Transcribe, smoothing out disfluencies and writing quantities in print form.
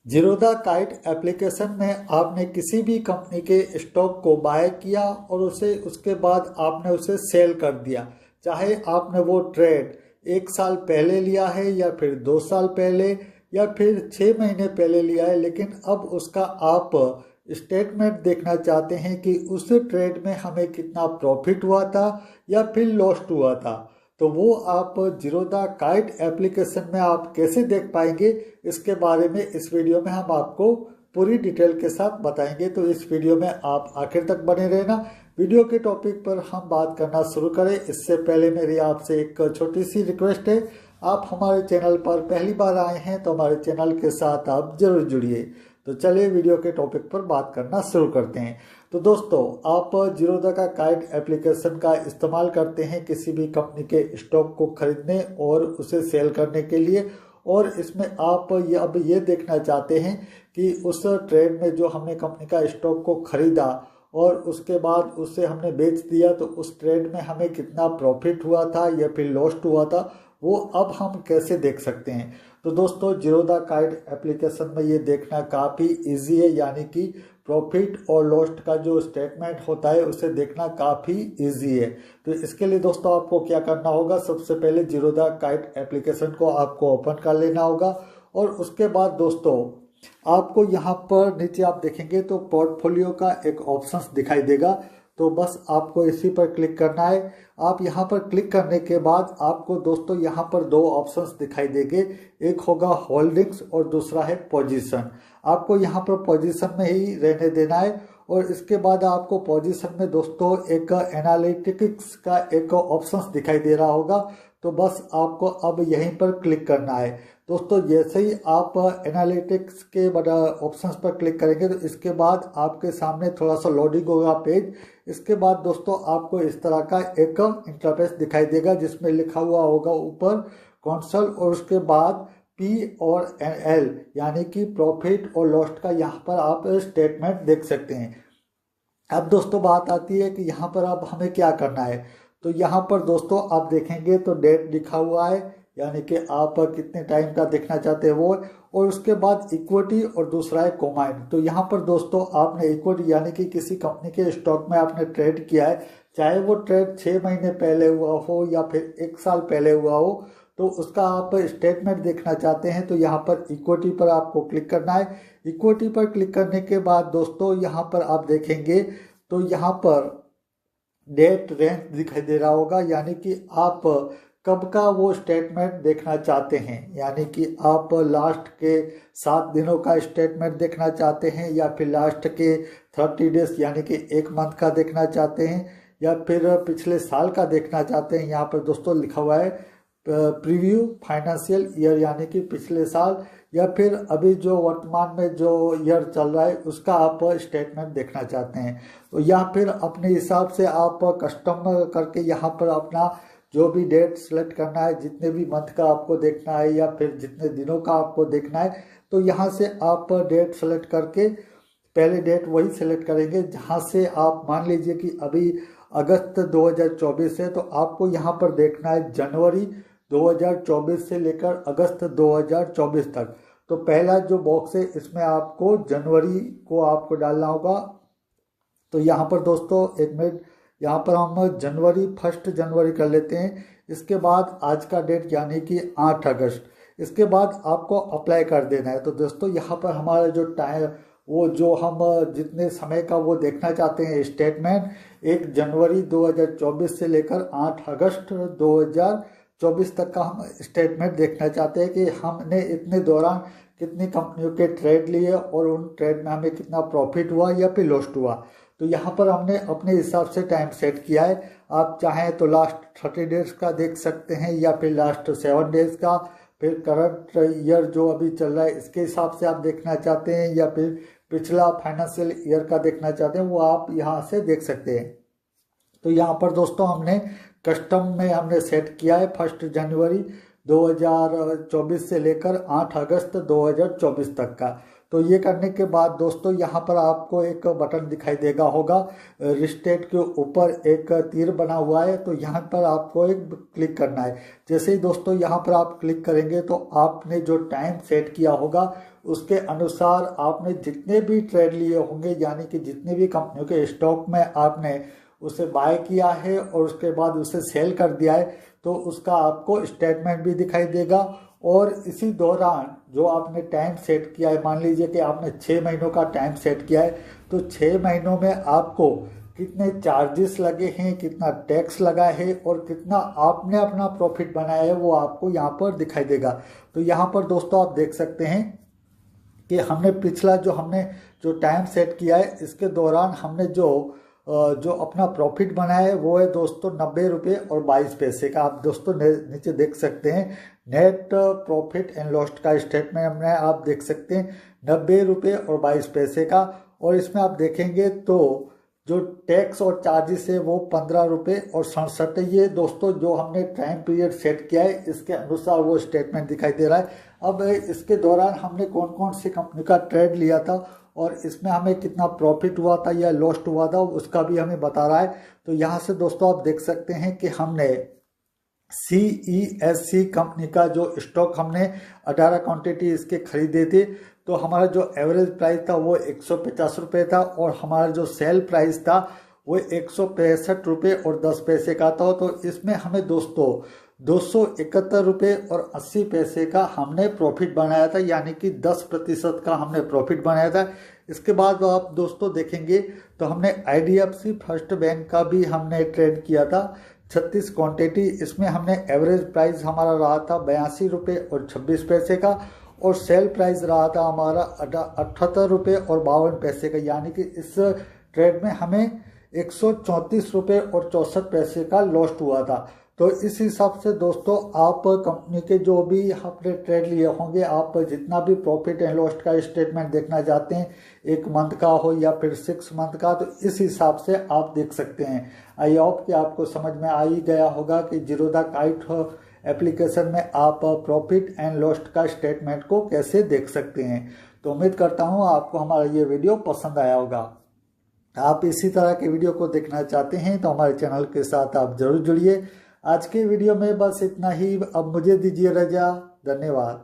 Zerodha kite application में आपने किसी भी कंपनी के स्टॉक को बाय किया और उसे उसके बाद आपने उसे सेल कर दिया। चाहे आपने वो ट्रेड 1 साल पहले लिया है या फिर 2 साल पहले या फिर 6 महीने पहले लिया है, लेकिन अब उसका आप स्टेटमेंट देखना चाहते हैं कि उस ट्रेड में हमें कितना प्रॉफिट हुआ था या फिर लॉस हुआ था, तो वो आप जीरोधा काइट एप्लीकेशन में आप कैसे देख पाएंगे, इसके बारे में इस वीडियो में हम आपको पूरी डिटेल के साथ बताएंगे। तो इस वीडियो में आप आखिर तक बने रहना। वीडियो के टॉपिक पर हम बात करना शुरू करें इससे पहले मेरी आपसे एक छोटी सी रिक्वेस्ट है। आप हमारे चैनल पर पहली बार आए हैं तो हमारे चैनल के साथ आप जरूर जुड़िए। तो चलिए वीडियो के टॉपिक पर बात करना शुरू करते हैं। तो दोस्तों, आप जीरोधा का काइट एप्लीकेशन का इस्तेमाल करते हैं किसी भी कंपनी के स्टॉक को खरीदने और उसे सेल करने के लिए, और इसमें आप अब ये देखना चाहते हैं कि उस ट्रेड में जो हमने कंपनी का स्टॉक को खरीदा और उसके बाद उसे हमने बेच दिया, तो उस ट्रेड में हमें कितना प्रॉफिट हुआ था या फिर लॉस हुआ था, वो अब हम कैसे देख सकते हैं। तो दोस्तों, जीरोधा काइट एप्लीकेशन में ये देखना काफ़ी इजी है, यानी कि प्रॉफिट और लॉस का जो स्टेटमेंट होता है उसे देखना काफ़ी इजी है। तो इसके लिए दोस्तों आपको क्या करना होगा, सबसे पहले जीरोधा काइट एप्लीकेशन को आपको ओपन कर लेना होगा और उसके बाद दोस्तों आपको यहाँ पर नीचे आप देखेंगे तो पोर्टफोलियो का एक ऑप्शंस दिखाई देगा। तो बस आपको इसी पर क्लिक करना है। आप यहाँ पर क्लिक करने के बाद आपको दोस्तों यहाँ पर दो ऑप्शंस दिखाई देंगे, एक होगा होल्डिंग्स और दूसरा है पोजीशन। आपको यहाँ पर पोजीशन में ही रहने देना है और इसके बाद आपको पोजीशन में दोस्तों एक एनालिटिक्स का एक ऑप्शंस दिखाई दे रहा होगा। तो बस आपको अब यहीं पर क्लिक करना है। दोस्तों, जैसे ही आप एनालिटिक्स के ऑप्शंस पर क्लिक करेंगे तो इसके बाद आपके सामने थोड़ा सा लोडिंग होगा पेज। इसके बाद दोस्तों आपको इस तरह का एक इंटरफेस दिखाई देगा जिसमें लिखा हुआ होगा ऊपर कंसोल और उसके बाद पी और एल यानी कि प्रॉफिट और लॉस का यहाँ पर आप स्टेटमेंट देख सकते हैं। अब दोस्तों बात आती है कि यहाँ पर अब हमें क्या करना है। तो यहाँ पर दोस्तों आप देखेंगे तो डेट लिखा हुआ है, यानी कि आप कितने टाइम का देखना चाहते हैं वो, और उसके बाद इक्विटी और दूसरा है कॉमाइन। तो यहाँ पर दोस्तों आपने इक्विटी यानी कि किसी कंपनी के स्टॉक में आपने ट्रेड किया है, चाहे वो ट्रेड 6 महीने पहले हुआ हो या फिर 1 साल पहले हुआ हो, तो उसका आप स्टेटमेंट देखना चाहते हैं तो यहाँ पर इक्विटी पर आपको क्लिक करना है। इक्विटी पर क्लिक करने के बाद दोस्तों यहाँ पर आप देखेंगे तो यहाँ पर डेट रेंज दिखाई दे रहा होगा, यानी कि आप कब का वो स्टेटमेंट देखना चाहते हैं, यानी कि आप लास्ट के 7 दिनों का स्टेटमेंट देखना चाहते हैं या फिर लास्ट के 30 डेज यानी कि 1 मंथ का देखना चाहते हैं या फिर पिछले साल का देखना चाहते हैं। यहाँ पर दोस्तों लिखा हुआ है प्रीव्यू फाइनेंशियल ईयर यानी कि पिछले साल, या फिर अभी जो वर्तमान में जो ईयर चल रहा है उसका आप स्टेटमेंट देखना चाहते हैं। तो या फिर अपने हिसाब से आप कस्टम करके यहाँ पर अपना जो भी डेट सेलेक्ट करना है, जितने भी मंथ का आपको देखना है या फिर जितने दिनों का आपको देखना है, तो यहाँ से आप डेट सेलेक्ट करके पहले डेट वही सेलेक्ट करेंगे जहाँ से आप मान लीजिए कि अभी अगस्त 2024 है, तो आपको यहाँ पर देखना है जनवरी 2024 से लेकर अगस्त 2024 तक। तो पहला जो बॉक्स है इसमें आपको जनवरी को आपको डालना होगा। तो यहाँ पर दोस्तों एक मिनट, यहाँ पर हम जनवरी 1 जनवरी कर लेते हैं। इसके बाद आज का डेट यानी कि 8 अगस्त, इसके बाद आपको अप्लाई कर देना है। तो दोस्तों यहाँ पर हमारा जो टाइम वो जो हम जितने समय का वो देखना चाहते हैं स्टेटमेंट, 1 जनवरी 2024 से लेकर 8 अगस्त 2024 तक का हम स्टेटमेंट देखना चाहते हैं कि हमने इतने दौरान कितनी कंपनियों के ट्रेड लिए और उन ट्रेड में हमें कितना प्रॉफिट हुआ या फिर लॉस हुआ। तो यहाँ पर हमने अपने हिसाब से टाइम सेट किया है। आप चाहें तो लास्ट 30 डेज का देख सकते हैं या फिर लास्ट 7 डेज का, फिर करंट ईयर जो अभी चल रहा है इसके हिसाब से आप देखना चाहते हैं या फिर पिछला फाइनेंशियल ईयर का देखना चाहते हैं, वो आप यहाँ से देख सकते हैं। तो यहाँ पर दोस्तों हमने कस्टम में हमने सेट किया है 1 जनवरी 2024 से लेकर 8 अगस्त 2024 तक का। तो ये करने के बाद दोस्तों यहाँ पर आपको एक बटन दिखाई देगा होगा, रिस्टेट के ऊपर एक तीर बना हुआ है, तो यहाँ पर आपको एक क्लिक करना है। जैसे ही दोस्तों यहाँ पर आप क्लिक करेंगे तो आपने जो टाइम सेट किया होगा उसके अनुसार आपने जितने भी ट्रेड लिए होंगे, यानी कि जितने भी कंपनियों के स्टॉक में आपने उसे बाय किया है और उसके बाद उसे सेल कर दिया है, तो उसका आपको स्टेटमेंट भी दिखाई देगा। और इसी दौरान जो आपने टाइम सेट किया है, मान लीजिए कि आपने 6 महीनों का टाइम सेट किया है, तो 6 महीनों में आपको कितने चार्जेस लगे हैं, कितना टैक्स लगा है और कितना आपने अपना प्रॉफिट बनाया है, वो आपको यहाँ पर दिखाई देगा। तो यहाँ पर दोस्तों आप देख सकते हैं कि हमने पिछला जो टाइम सेट किया है, इसके दौरान हमने जो अपना प्रॉफिट बनाया है वो है दोस्तों 90 रुपये और 22 पैसे का। आप दोस्तों नीचे देख सकते हैं नेट प्रॉफिट एंड लॉस का स्टेटमेंट हमने आप देख सकते हैं 90 रुपये और 22 पैसे का। और इसमें आप देखेंगे तो जो टैक्स और चार्जेस है वो 15 रुपये और 67। ये दोस्तों जो हमने टाइम पीरियड सेट किया है इसके अनुसार वो स्टेटमेंट दिखाई दे रहा है। अब इसके दौरान हमने कौन कौन सी कंपनी का ट्रेड लिया था और इसमें हमें कितना प्रॉफिट हुआ था या लॉस्ट हुआ था, उसका भी हमें बता रहा है। तो यहाँ से दोस्तों आप देख सकते हैं कि हमने CESC कंपनी का जो स्टॉक हमने 18 क्वांटिटी इसके खरीदे थे, तो हमारा जो एवरेज प्राइस था वो 150 रुपये था और हमारा जो सेल प्राइस था वो 165 रुपये और 10 पैसे का था। तो इसमें हमें दोस्तों 271 रुपये और 80 पैसे का हमने प्रॉफिट बनाया था, यानी कि 10% का हमने प्रॉफिट बनाया था। इसके बाद आप दोस्तों देखेंगे तो हमने IDFC फर्स्ट बैंक का भी हमने ट्रेड किया था 36 क्वांटिटी। इसमें हमने एवरेज प्राइस हमारा रहा था 82 रुपये और 26 पैसे का और सेल प्राइस रहा था हमारा 78 रुपये और 52 पैसे का, यानी कि इस ट्रेड में हमें 134 रुपये और 64 पैसे का लॉस्ट हुआ था। तो इस हिसाब से दोस्तों आप कंपनी के जो भी आपने ट्रेड लिए होंगे, आप जितना भी प्रॉफिट एंड लॉस का स्टेटमेंट देखना चाहते हैं, 1 मंथ का हो या फिर 6 मंथ का, तो इस हिसाब से आप देख सकते हैं। आई होप कि आपको समझ में आ ही गया होगा कि जीरोधा काइट एप्लीकेशन में आप प्रॉफिट एंड लॉस का स्टेटमेंट को कैसे देख सकते हैं। तो उम्मीद करता हूँ आपको हमारा ये वीडियो पसंद आया होगा। आप इसी तरह के वीडियो को देखना चाहते हैं तो हमारे चैनल के साथ आप जरूर जुड़िए। आज के वीडियो में बस इतना ही। अब मुझे दीजिए रजा। धन्यवाद।